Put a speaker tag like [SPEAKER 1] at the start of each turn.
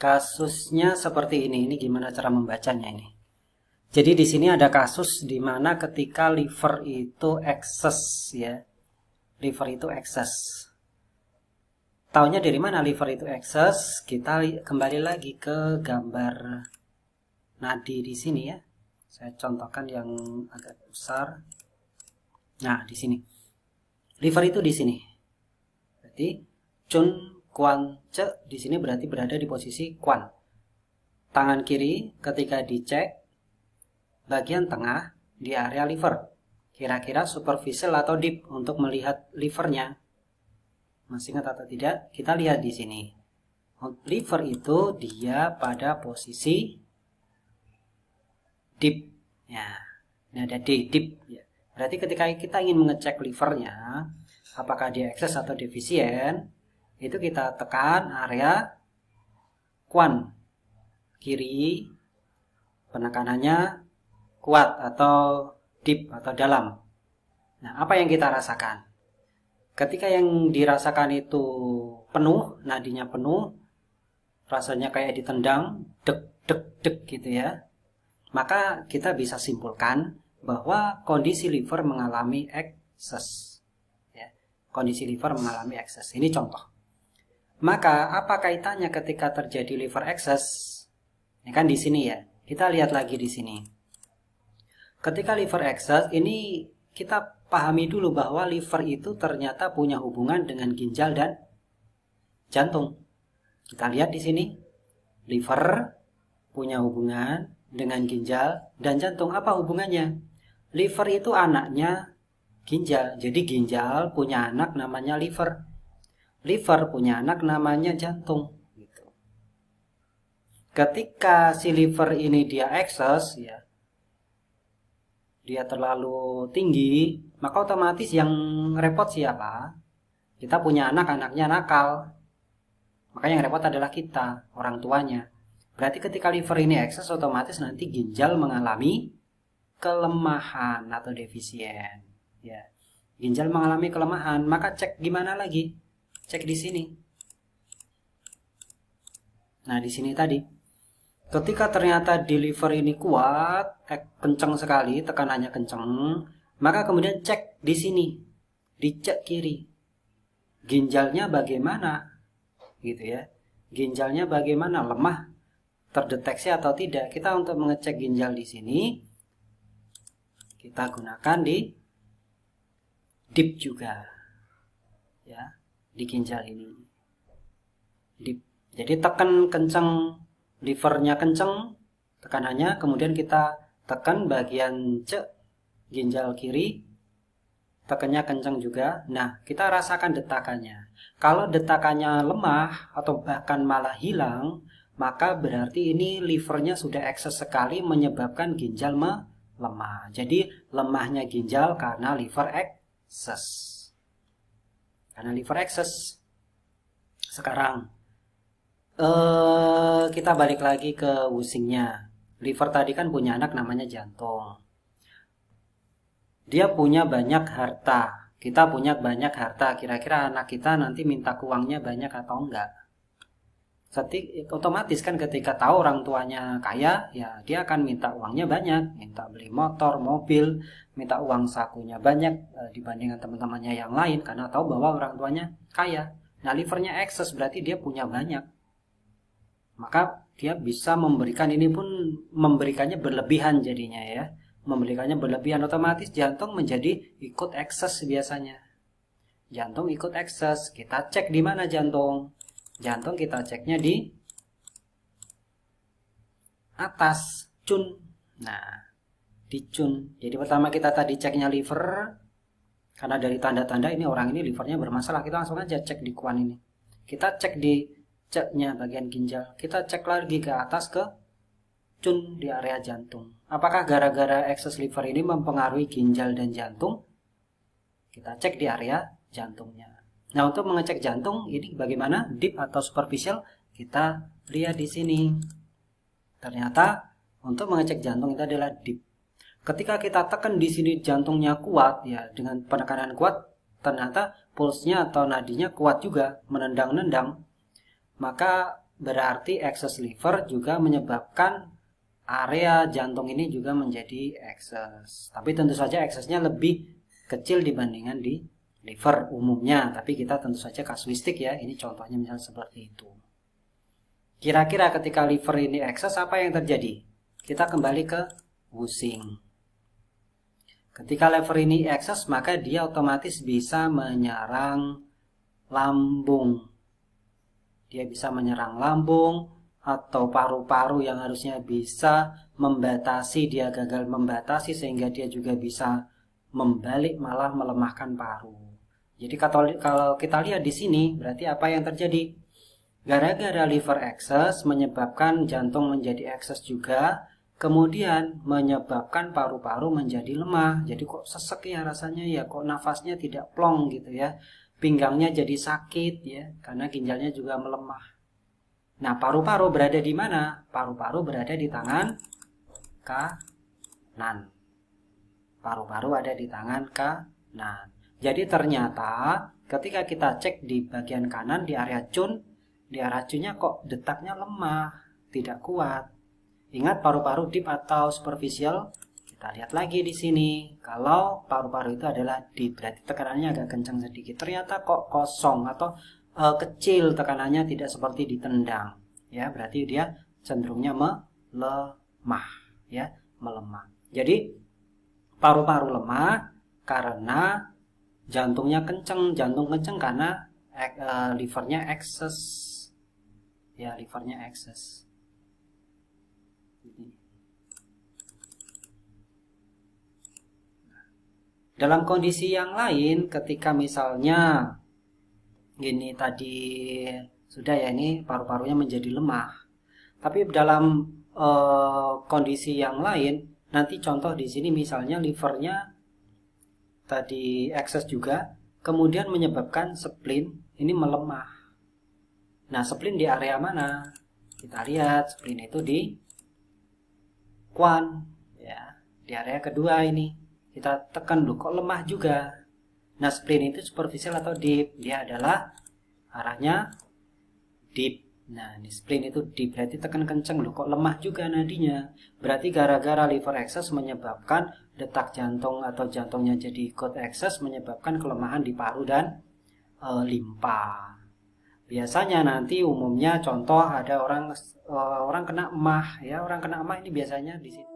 [SPEAKER 1] Kasusnya seperti ini. Ini gimana cara membacanya ini? Jadi di sini ada kasus di mana ketika liver itu excess ya. Liver itu excess. Taunya dari mana liver itu excess? Kita kembali lagi ke gambar nadi di sini ya. Saya contohkan yang agak besar. Nah, di sini. Liver itu di sini. Berarti Chun Kwan Ce di sini berarti berada di posisi Kwan. Tangan kiri ketika dicek bagian tengah di area liver. Kira-kira superficial atau deep untuk melihat livernya. Masih ingat atau tidak? Kita lihat di sini. Liver itu dia pada posisi deep. Ya, ini ada D, deep. Ya. Berarti ketika kita ingin mengecek livernya, apakah dia excess atau defisien, itu kita tekan area Kwan kiri, penekanannya kuat atau deep atau dalam. Nah, apa yang kita rasakan? Ketika yang dirasakan itu penuh, nadinya penuh, rasanya kayak ditendang, dek dek dek gitu ya. Maka kita bisa simpulkan bahwa kondisi liver mengalami excess. Ya, kondisi liver mengalami excess. Ini contoh. Maka apa kaitannya ketika terjadi liver excess? Ini kan di sini ya. Kita lihat lagi di sini. Ketika liver excess, ini kita pahami dulu bahwa liver itu ternyata punya hubungan dengan ginjal dan jantung. Kita lihat di sini. Liver punya hubungan dengan ginjal dan jantung. Apa hubungannya? Liver itu anaknya ginjal. Jadi ginjal punya anak namanya liver. Liver punya anak namanya jantung. Gitu. Ketika si liver ini dia excess, ya, dia terlalu tinggi, maka otomatis yang repot siapa? Kita punya anak, anaknya nakal. Maka yang repot adalah kita, orang tuanya. Berarti ketika liver ini excess, otomatis nanti ginjal mengalami kelemahan atau defisien. Ya, ginjal mengalami kelemahan, maka cek gimana lagi? Cek di sini. Nah, di sini tadi. Ketika ternyata di liver ini kuat, kencang sekali, tekanannya kencang, maka kemudian cek di sini. Dicek kiri. Ginjalnya bagaimana? Gitu ya. Ginjalnya bagaimana? Lemah? Terdeteksi atau tidak? Kita untuk mengecek ginjal di sini, kita gunakan di deep juga. Ya, di ginjal ini. Deep. Jadi tekan kencang, livernya kencang, tekanannya, kemudian kita tekan bagian C, ginjal kiri, tekannya kencang juga. Nah, kita rasakan detakannya. Kalau detakannya lemah atau bahkan malah hilang, maka berarti ini livernya sudah excess sekali menyebabkan ginjal melemah. Jadi lemahnya ginjal karena liver excess. Karena liver excess. Sekarang kita balik lagi ke wusingnya. Liver tadi kan punya anak namanya jantung. Dia punya banyak harta. Kita punya banyak harta. Kira-kira anak kita nanti minta uangnya banyak atau enggak? Otomatis kan ketika tahu orang tuanya kaya, ya dia akan minta uangnya banyak. Minta beli motor, mobil, minta uang sakunya banyak dibandingkan teman-temannya yang lain. Karena tahu bahwa orang tuanya kaya. Nah, livernya excess berarti dia punya banyak. Maka dia bisa memberikan, ini pun memberikannya berlebihan jadinya ya. Memberikannya berlebihan, otomatis jantung menjadi ikut excess biasanya. Jantung ikut excess. Kita cek di mana jantung? Jantung kita ceknya di atas, Chun. Nah, di Chun. Jadi pertama kita tadi ceknya liver. Karena dari tanda-tanda ini orang ini livernya bermasalah, kita langsung aja cek di Kwan ini. Kita cek di ceknya bagian ginjal. Kita cek lagi ke atas ke Chun di area jantung. Apakah gara-gara excess liver ini mempengaruhi ginjal dan jantung? Kita cek di area jantungnya. Nah, untuk mengecek jantung ini bagaimana? Deep atau superficial? Kita lihat di sini. Ternyata untuk mengecek jantung itu adalah deep. Ketika kita tekan di sini jantungnya kuat ya, dengan penekanan kuat, ternyata pulsnya atau nadinya kuat juga, menendang-nendang. Maka berarti excess liver juga menyebabkan area jantung ini juga menjadi excess. Tapi tentu saja excessnya lebih kecil dibandingkan di liver umumnya. Tapi kita tentu saja kasuistik ya. Ini contohnya misalnya seperti itu. Kira-kira ketika liver ini excess apa yang terjadi? Kita kembali ke Wusing. Ketika liver ini excess maka dia otomatis bisa menyerang lambung. Dia bisa menyerang lambung atau paru-paru yang harusnya bisa membatasi, dia gagal membatasi sehingga dia juga bisa membalik malah melemahkan paru. Jadi kalau kita lihat di sini berarti apa yang terjadi? Gara-gara liver excess menyebabkan jantung menjadi excess juga, kemudian menyebabkan paru-paru menjadi lemah. Jadi kok sesek ya rasanya ya, kok nafasnya tidak plong gitu ya. Pinggangnya jadi sakit ya, karena ginjalnya juga melemah. Nah, paru-paru berada di mana? Paru-paru berada di tangan kanan. Paru-paru ada di tangan kanan. Jadi ternyata ketika kita cek di bagian kanan di area cun, di area cunnya kok detaknya lemah, tidak kuat. Ingat paru-paru deep atau superficial? Kita lihat lagi di sini. Kalau paru-paru itu adalah deep, berarti tekanannya agak kencang sedikit. Ternyata kok kosong atau kecil, tekanannya tidak seperti ditendang. Ya, berarti dia cenderungnya melemah, ya, melemah. Jadi paru-paru lemah karena jantungnya kencang, jantung kencang karena livernya excess. Ya, livernya excess. Dalam kondisi yang lain, ketika misalnya gini tadi sudah ya, ini paru-parunya menjadi lemah. Tapi dalam kondisi yang lain, nanti contoh di sini misalnya livernya tadi excess juga, kemudian menyebabkan spleen ini melemah. Nah, spleen di area mana? Kita lihat spleen itu di Quan, ya, di area kedua ini. Kita tekan dulu, kok lemah juga. Nah, spleen itu superficial atau deep? Dia adalah arahnya deep. Nah, ini spleen itu deep, berarti tekan kenceng loh, kok lemah juga nadinya. Berarti gara-gara liver excess menyebabkan detak jantung atau jantungnya jadi ikut excess, menyebabkan kelemahan di paru dan limpa. Biasanya nanti umumnya contoh ada orang kena emah ya, orang kena emah ini biasanya di sini.